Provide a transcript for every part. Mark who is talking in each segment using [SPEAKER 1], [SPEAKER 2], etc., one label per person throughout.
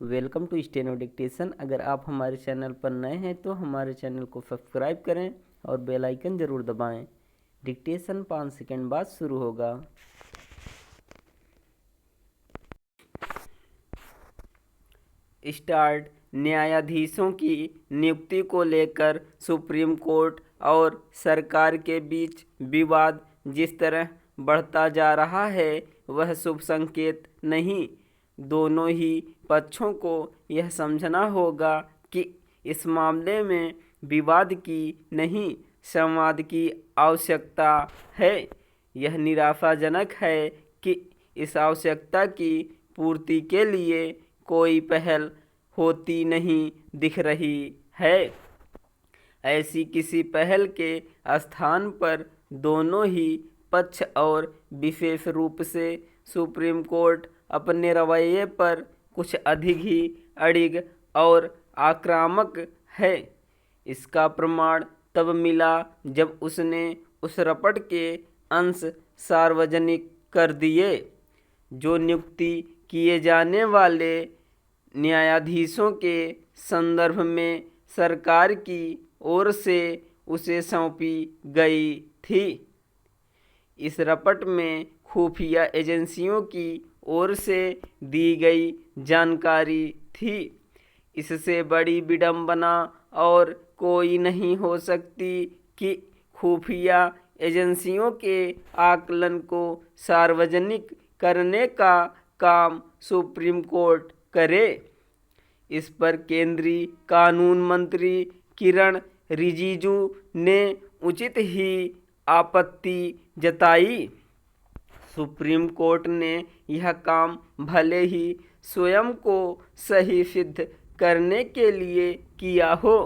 [SPEAKER 1] Welcome to steno dictation. अगर आप हमारे चैनल पर नए हैं तो हमारे चैनल को सब्सक्राइब करें और बेल आइकन ज़रूर दबाएं। डिक्टेशन 5 सेकंड बाद शुरू होगा। स्टार्ट। न्यायाधीशों की नियुक्ति को लेकर सुप्रीम कोर्ट और सरकार के बीच विवाद जिस तरह बढ़ता जा रहा है वह शुभ संकेत नहीं। दोनों ही पक्षों को यह समझना होगा कि इस मामले में विवाद की नहीं, संवाद की आवश्यकता है। यह निराशाजनक है कि इस आवश्यकता की पूर्ति के लिए कोई पहल होती नहीं दिख रही है। ऐसी किसी पहल के स्थान पर दोनों ही पक्ष और विशेष रूप से सुप्रीम कोर्ट अपने रवैये पर कुछ अधिक ही अड़िग और आक्रामक है। इसका प्रमाण तब मिला जब उसने उस रपट के अंश सार्वजनिक कर दिए जो नियुक्ति किए जाने वाले न्यायाधीशों के संदर्भ में सरकार की ओर से उसे सौंपी गई थी। इस रपट में खुफिया एजेंसियों की ओर से दी गई जानकारी थी। इससे बड़ी विडंबना और कोई नहीं हो सकती कि खुफिया एजेंसियों के आकलन को सार्वजनिक करने का काम सुप्रीम कोर्ट करे। इस पर केंद्रीय कानून मंत्री किरण रिजिजू ने उचित ही आपत्ति जताई। सुप्रीम कोर्ट ने यह काम भले ही स्वयं को सही सिद्ध करने के लिए किया हो,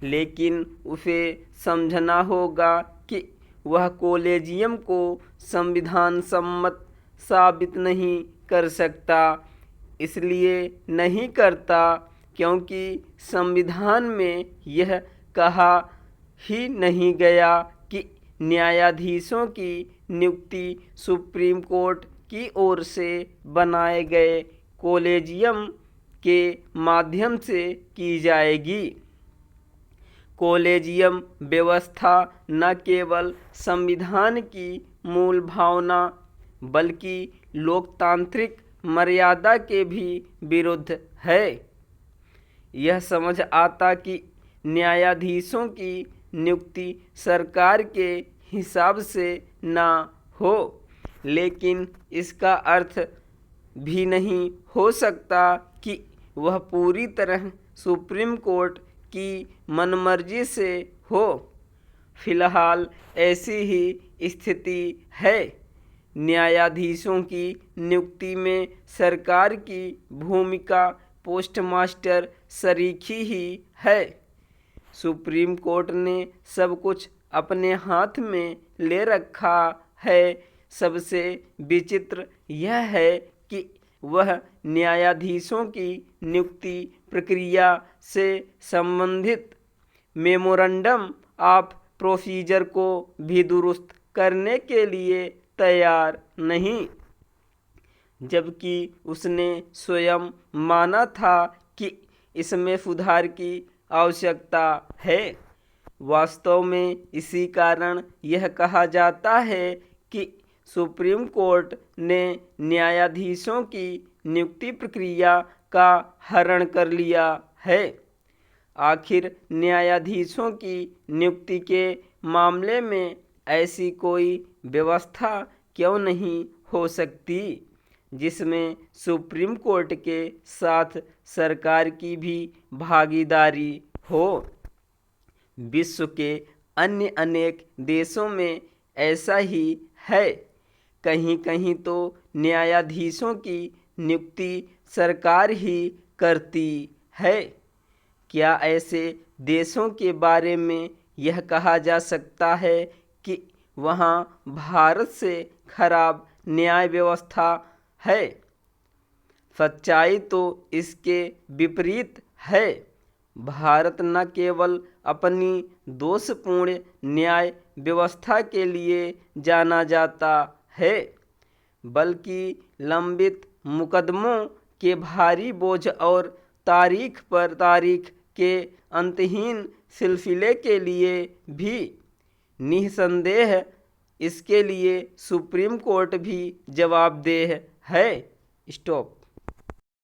[SPEAKER 1] लेकिन उसे समझना होगा कि वह कॉलेजियम को संविधान सम्मत साबित नहीं कर सकता। इसलिए नहीं करता क्योंकि संविधान में यह कहा ही नहीं गया कि न्यायाधीशों की नियुक्ति सुप्रीम कोर्ट की ओर से बनाए गए कॉलेजियम के माध्यम से की जाएगी। कॉलेजियम व्यवस्था न केवल संविधान की मूल भावना बल्कि लोकतांत्रिक मर्यादा के भी विरुद्ध है। यह समझ आता कि न्यायाधीशों की नियुक्ति सरकार के हिसाब से ना हो, लेकिन इसका अर्थ भी नहीं हो सकता कि वह पूरी तरह सुप्रीम कोर्ट की मनमर्जी से हो। फिलहाल ऐसी ही स्थिति है। न्यायाधीशों की नियुक्ति में सरकार की भूमिका पोस्टमास्टर सरीखी ही है। सुप्रीम कोर्ट ने सब कुछ अपने हाथ में ले रखा है। सबसे विचित्र यह है कि वह न्यायाधीशों की नियुक्ति प्रक्रिया से संबंधित मेमोरेंडम ऑफ प्रोसीजर को भी दुरुस्त करने के लिए तैयार नहीं, जबकि उसने स्वयं माना था कि इसमें सुधार की आवश्यकता है। वास्तव में इसी कारण यह कहा जाता है कि सुप्रीम कोर्ट ने न्यायाधीशों की नियुक्ति प्रक्रिया का हरण कर लिया है। आखिर न्यायाधीशों की नियुक्ति के मामले में ऐसी कोई व्यवस्था क्यों नहीं हो सकती जिसमें सुप्रीम कोर्ट के साथ सरकार की भी भागीदारी हो। विश्व के अन्य अनेक देशों में ऐसा ही है। कहीं कहीं तो न्यायाधीशों की नियुक्ति सरकार ही करती है। क्या ऐसे देशों के बारे में यह कहा जा सकता है कि वहाँ भारत से खराब न्याय व्यवस्था है? सच्चाई तो इसके विपरीत है। भारत न केवल अपनी दोषपूर्ण न्याय व्यवस्था के लिए जाना जाता है, बल्कि लंबित मुकदमों के भारी बोझ और तारीख पर तारीख के अंतहीन सिलसिले के लिए भी निस्संदेह इसके लिए सुप्रीम कोर्ट भी जवाबदेह है। स्टॉप।